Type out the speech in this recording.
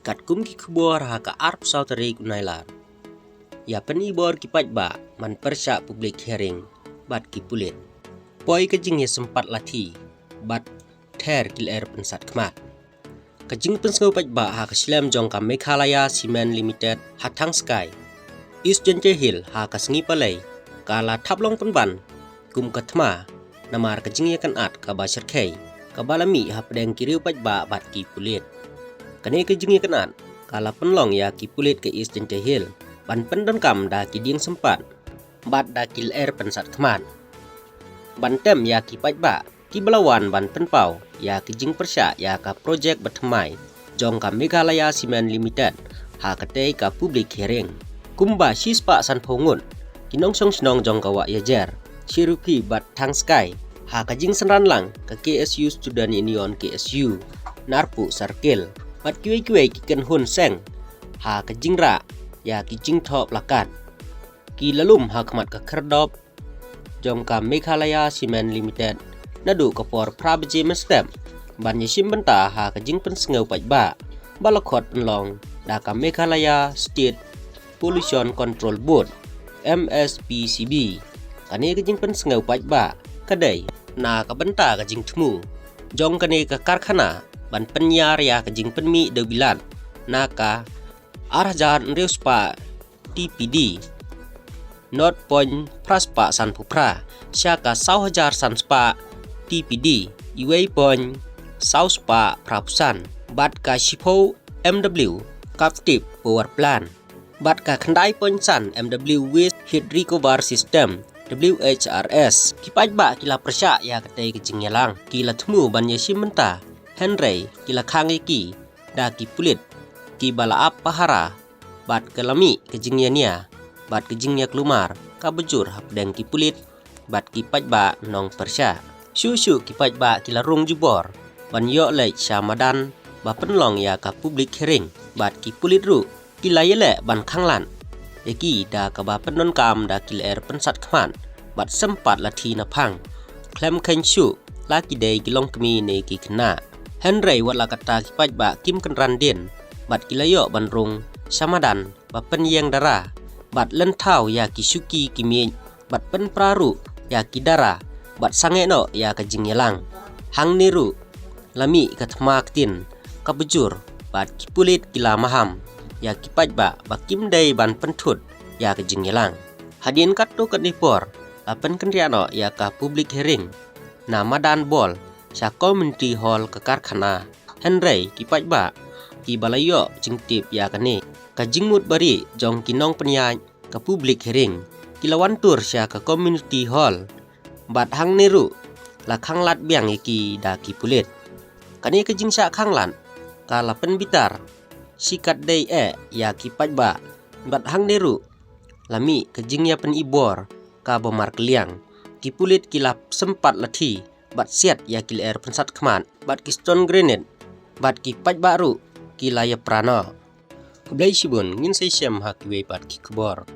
kat kum ki kubor ha ka arp sauteri kunailar. Ya peni bor ki pajba man persya publik hearing bat ki pulit. Poi kejing ya sempat lati bat ter kil air pensat kemat. Kejing pensengau pajba ha ka slam jong ka Meghalaya Cement Limited hatang sky. East Jenje Hill ha ka sengi palai kala tablong penban kum katma namar kejing ya kan at ka basir kai ka balami ha pedang kiriu pajba bat ki pulit. Kane kejing ya kan at kala penlong ya ki pulit ke East Jenje Hill ban pendon kam da ki ding sempat bat da kil air pensat kemat. Ban tem ya ki pajba ki belawan ban penpau ya ki jing persya ya ka projek bertemai jong ka Meghalaya Cement Limited ha kate ka public hearing kumba sispa san pongun kinong song snong jong ka wa yajer sirupi bat tang sky ha ka jing senran lang ka KSU Student Union KSU narpu circle bat kiwe ki ken hun seng ha ka jing ra ya ki jing thop lakat ki lalum ha kmat ka kerdop jong ka Meghalaya Cement Limited nadu ka por prabeje mestem ban yisim benta ha ka jing pensengau pajba balakot penlong da ka Meghalaya State Pollution Control Board MSPCB kane ka jing pensengau pajba kadai na ka benta ka jing temu jong kane ka karkhana ban penyar ya ka jing penmi de bilan na ka arah jalan reuspa TPD Not Point Praspa San Pupra Syaka Sauhajar San Spa TPD Iway Point South Spa Prapusan Bat ka Shipo MW Captive Power Plant Bat ka Khandai Point San MW Waste Heat Recover System WHRS Kipajba kila persya ya katai kejing yalang kila temu ban yesim menta Henry kila khangi ki da ki pulit ki bala ap pahara bat kelami kejing nia bat kejing ya kelumar ka bejur hapdeng ki pulit bat ki pajba nong persya Syusyu ki pajba kila rung jubor ban yo lek syamadan ba penlong ya ka public hearing bat ki pulit ru kila yele ban khanglan eki da ka ba penon kam da kil air pensat kman bat sempat lati na phang klem kensyu laki dei kilong kemi ne ki kena Henry wat la kata ki pajba kim kenran den bat kila yo ban rung syamadan ba penyeng dara bat lentau ya ki suki kimi bat pen praru ya ki dara bat sange no ya ka jing yalang hang niru lami ka thmak tin ka bejur bat ki pulit kila maham ya ki pajba ba kim dei ban pentut ya ka jing yalang hadien kat to kat nipor apen kenriano ya ka public hearing na madan bol sa community hall ka karkhana Henry ki pajba ki balayo jingtip ya kane ka jingmut bari jong kinong penyai ka public hearing kilawan tur sya ka community hall bat hang niru la khanglat biang iki da ki pulit kane ka jingsa khanglan kala pen bitar sikat dei ya ki pajba bat hang niru lami ka jingya pen ibor ka bomar keliang ki pulit kilap sempat lati bat siat ya kil air pensat kman bat ki stone granite bat ki pajba ru kilaya prana kublai sibun ngin sai syam ha ki bat ki kubor